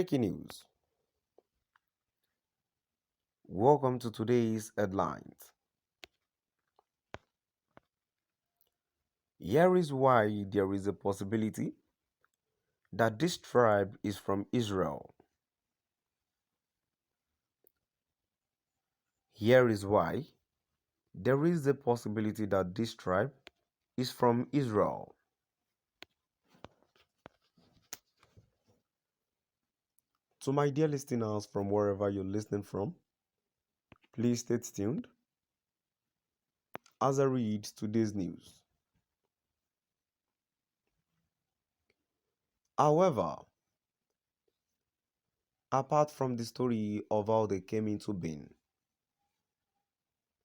Breaking news. Welcome to today's headlines. Here is why there is a possibility that this tribe is from Israel. Here is why there is a possibility that this tribe is from Israel. To my dear listeners from wherever you're listening from, please stay tuned as I read today's news. However, apart from the story of how they came into being,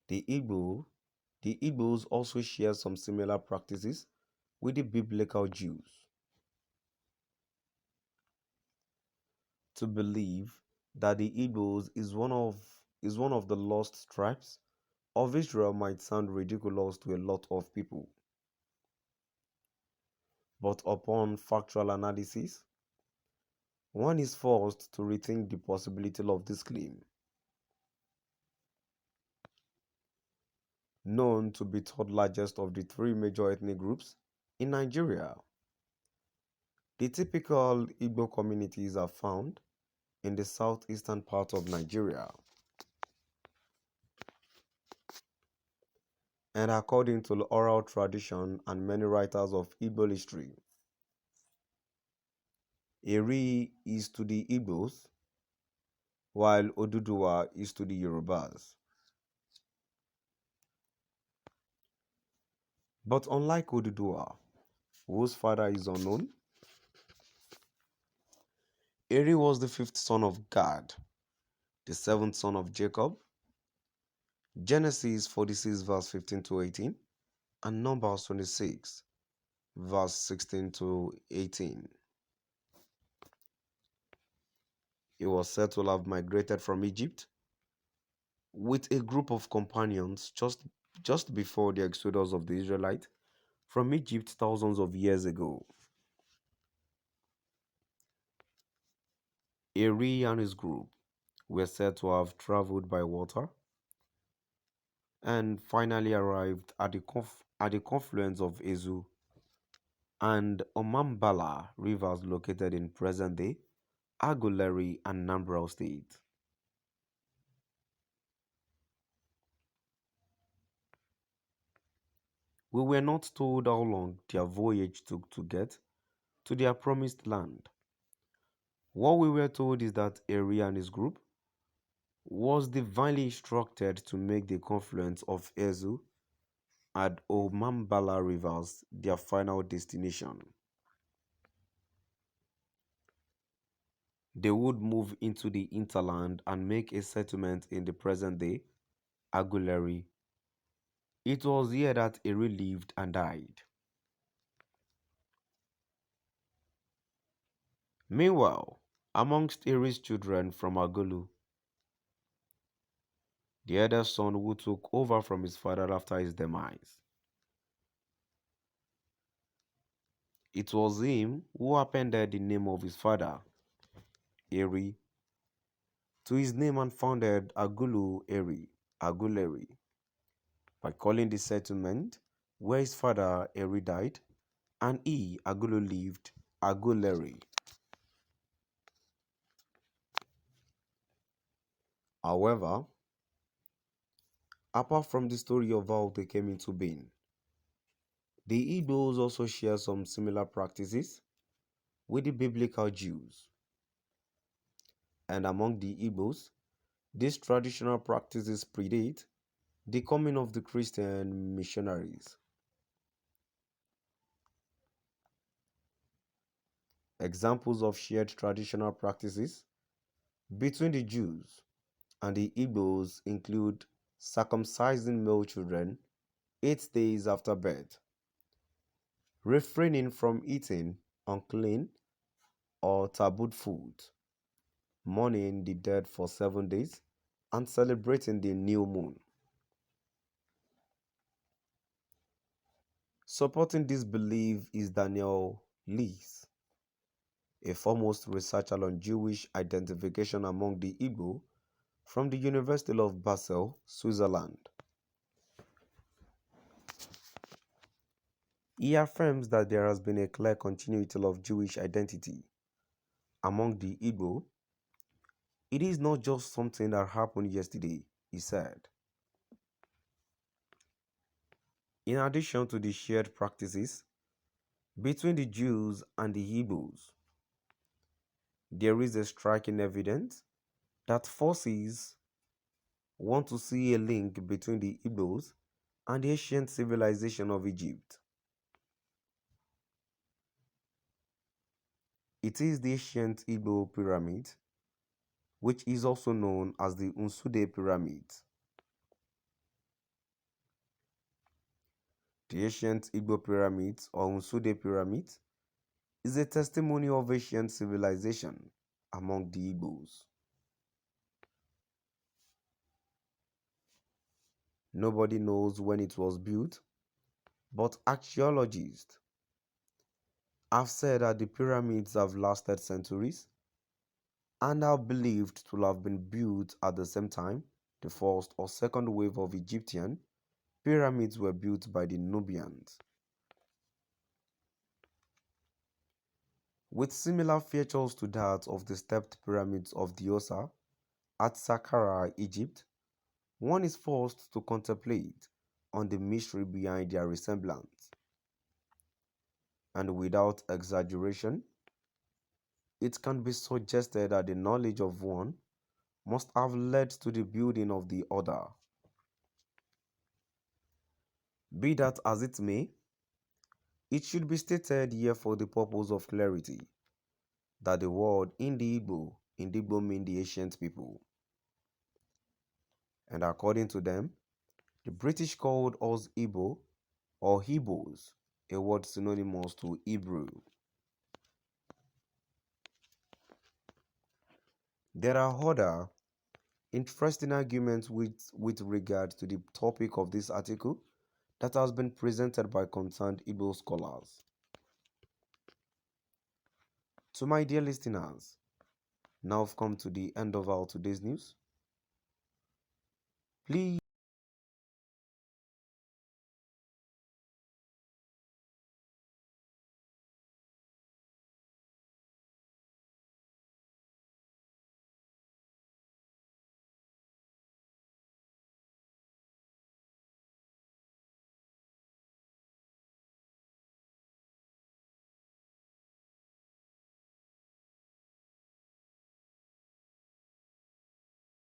the Igbos also share some similar practices with the biblical Jews. To believe that the Igbos is one of the lost tribes of Israel might sound ridiculous to a lot of people. But upon factual analysis, one is forced to rethink the possibility of this claim. Known to be third largest of the three major ethnic groups in Nigeria, the typical Igbo communities are found in the southeastern part of Nigeria. And according to oral tradition and many writers of Igbo history, Eri is to the Igbos, while Oduduwa is to the Yorubas. But unlike Oduduwa, whose father is unknown, Eri was the fifth son of Gad, the seventh son of Jacob. Genesis 46 verse 15 to 18 and Numbers 26 verse 16 to 18. He was said to have migrated from Egypt with a group of companions just before the exodus of the Israelites from Egypt thousands of years ago. Eri and his group were said to have traveled by water and finally arrived at the confluence of Ezu and Omambala rivers located in present-day Aguleri and Nnamdi State. We were not told how long their voyage took to get to their promised land. What we were told is that Eri and his group was divinely instructed to make the confluence of Ezu and Omambala rivers their final destination. They would move into the hinterland and make a settlement in the present-day Aguleri. It was here that Eri lived and died. Meanwhile, amongst Eri's children from Agulu, the elder son who took over from his father after his demise, it was him who appended the name of his father, Eri, to his name and founded Agulu Eri, Aguleri, by calling the settlement where his father Eri died and he, Agulu, lived, Aguleri. However, apart from the story of how they came into being, the Igbos also share some similar practices with the biblical Jews. And among the Igbos, these traditional practices predate the coming of the Christian missionaries. Examples of shared traditional practices between the Jews and the Igbos include circumcising male children 8 days after birth, refraining from eating unclean or tabooed food, mourning the dead for 7 days, and celebrating the new moon. Supporting this belief is Daniel Lees, a foremost researcher on Jewish identification among the Igbo from the University of Basel, Switzerland. He affirms that there has been a clear continuity of Jewish identity among the Igbo. It is not just something that happened yesterday, he said. In addition to the shared practices between the Jews and the Igbos, there is a striking evidence that forces want to see a link between the Igbos and the ancient civilization of Egypt. It is the ancient Igbo pyramid, which is also known as the Unsude pyramid. The ancient Igbo pyramid or Unsude pyramid is a testimony of ancient civilization among the Igbos. Nobody knows when it was built, but archaeologists have said that the pyramids have lasted centuries and are believed to have been built at the same time the first or second wave of Egyptian pyramids were built by the Nubians. With similar features to that of the stepped pyramids of Diosa at Saqqara, Egypt, one is forced to contemplate on the mystery behind their resemblance. And without exaggeration, it can be suggested that the knowledge of one must have led to the building of the other. Be that as it may, it should be stated here for the purpose of clarity that the word Indigo mean the ancient people. And according to them, the British called us Igbo or Hebrews, a word synonymous to Hebrew. There are other interesting arguments with regard to the topic of this article that has been presented by concerned Igbo scholars. To my dear listeners, now I've come to the end of our today's news. Please